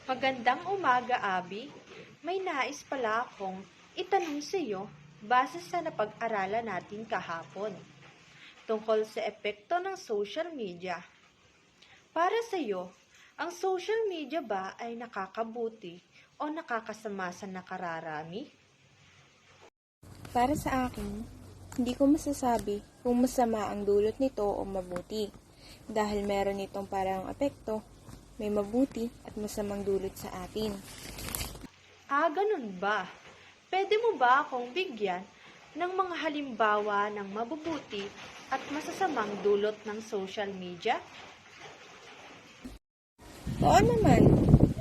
Magandang umaga, Abi. May nais pala akong itanong sa iyo base sa napag-aralan natin kahapon tungkol sa epekto ng social media. Para sa iyo, ang social media ba ay nakakabuti o nakakasama sa nakararami? Para sa akin, hindi ko masasabi kung masama ang dulot nito o mabuti dahil meron itong parang epekto, may mabuti at masamang dulot sa atin. Ganun ba? Pwede mo ba akong bigyan ng mga halimbawa ng mabubuti at masasamang dulot ng social media? Oo naman,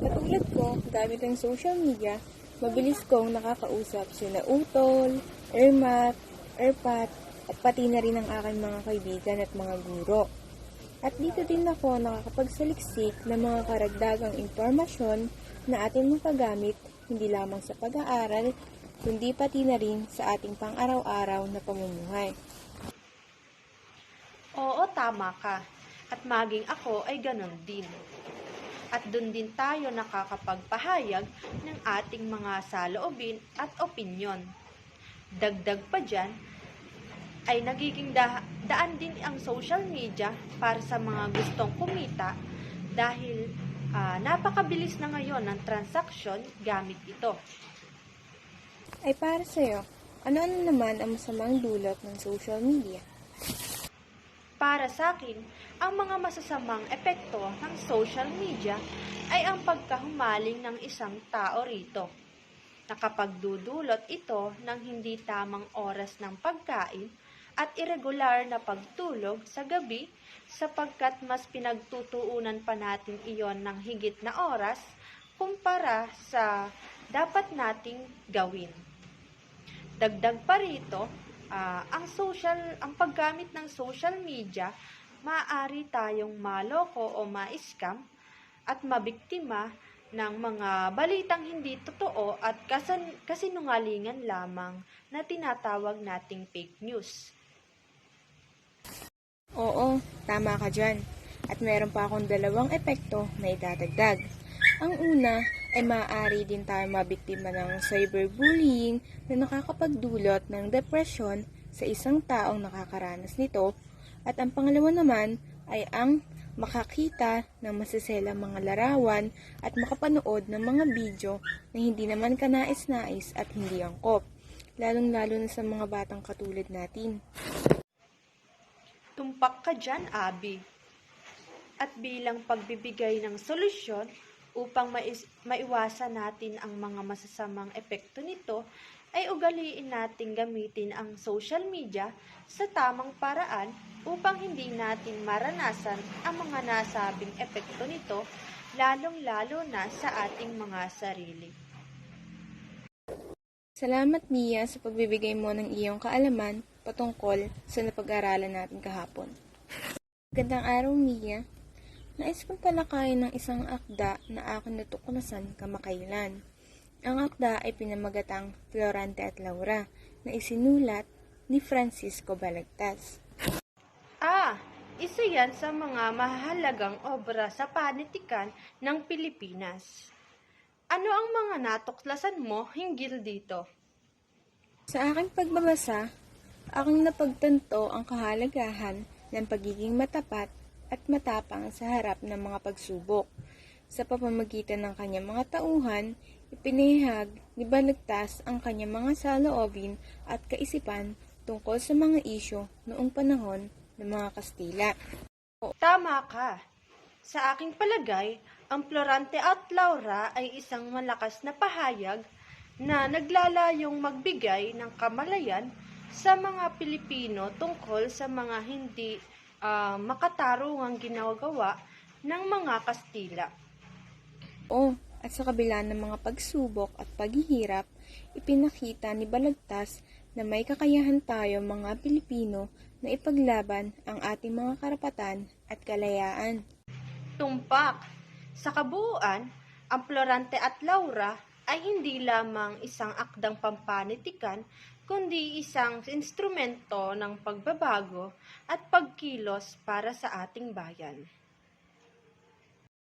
katulad ko, gamit ang social media, mabilis kong nakakausap sina Utol, Ermat, Erpat, at pati na rin ang aking mga kaibigan at mga guro. At dito din ako nakakapagsaliksik ng mga karagdagang impormasyon na ating mapagamit hindi lamang sa pag-aaral, kundi pati na rin sa ating pang-araw-araw na pamumuhay. Oo, tama ka. At maging ako ay ganon din. At dun din tayo nakakapagpahayag ng ating mga saloobin at opinyon. Dagdag pa dyan, ay nagiging daan din ang social media para sa mga gustong kumita dahil napakabilis na ngayon ng transaksyon gamit ito. Ay para sa'yo, ano-ano naman ang masamang dulot ng social media? Para sa akin, ang mga masasamang epekto ng social media ay ang pagkahumaling ng isang tao rito. Nakapagdudulot ito ng hindi tamang oras ng pagkain at irregular na pagtulog sa gabi sapagkat mas pinagtutuunan pa natin iyon ng higit na oras kumpara sa dapat nating gawin. Dagdag pa rito, ang paggamit ng social media, maaari tayong maloko o ma-scam at mabiktima ng mga balitang hindi totoo at kasinungalingan lamang na tinatawag nating fake news. Oo, tama ka dyan. At meron pa akong dalawang epekto na idadagdag. Ang una ay maaari din tayo mabiktima ng cyberbullying na nakakapagdulot ng depresyon sa isang taong nakakaranas nito. At ang pangalawa naman ay ang makakita ng masiselang mga larawan at makapanood ng mga video na hindi naman kanais-nais at hindi angkop, lalong-lalo na sa mga batang katulad natin. Tumpak ka dyan, Abi. At bilang pagbibigay ng solusyon upang maiwasan natin ang mga masasamang epekto nito, ay ugaliin nating gamitin ang social media sa tamang paraan upang hindi natin maranasan ang mga nasabing epekto nito, lalong-lalo na sa ating mga sarili. Salamat, Mia, sa pagbibigay mo ng iyong kaalaman patungkol sa napag-aralan natin kahapon. Magandang araw, Mia. Nais kong talakayin ng isang akda na aking natuklasan kamakailan. Ang akda ay pinamagatang Florante at Laura na isinulat ni Francisco Balagtas. Isa yan sa mga mahalagang obra sa panitikan ng Pilipinas. Ano ang mga natuklasan mo hinggil dito? Sa aking pagbabasa, aking napagtanto ang kahalagahan ng pagiging matapat at matapang sa harap ng mga pagsubok. Sa pamamagitan ng kanyang mga tauhan, ipinahayag ni Balagtas ang kanyang mga saloobin at kaisipan tungkol sa mga isyu noong panahon ng mga Kastila. Tama ka. Sa aking palagay, ang Florante at Laura ay isang malakas na pahayag na naglalayong magbigay ng kamalayan sa mga Pilipino tungkol sa mga hindi makatarungang ginagawa ng mga Kastila. At sa kabila ng mga pagsubok at paghihirap, ipinakita ni Balagtas na may kakayahan tayo mga Pilipino na ipaglaban ang ating mga karapatan at kalayaan. Tumpak! Sa kabuuan, ang Florante at Laura ay hindi lamang isang akdang pampanitikan, kundi isang instrumento ng pagbabago at pagkilos para sa ating bayan.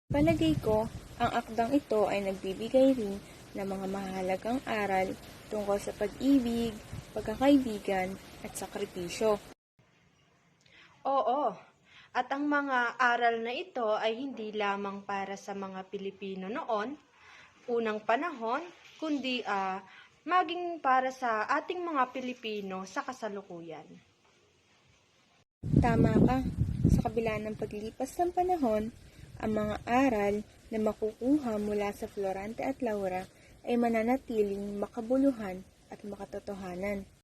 Palagay ko, ang akdang ito ay nagbibigay rin ng mga mahalagang aral tungkol sa pag-ibig, pagkakaibigan, at sakripisyo. Oo, at ang mga aral na ito ay hindi lamang para sa mga Pilipino noon, unang panahon, kundi maging para sa ating mga Pilipino sa kasalukuyan. Tama ka, sa kabila ng paglipas ng panahon, ang mga aral na makukuha mula sa Florante at Laura ay mananatiling makabuluhan at makatotohanan.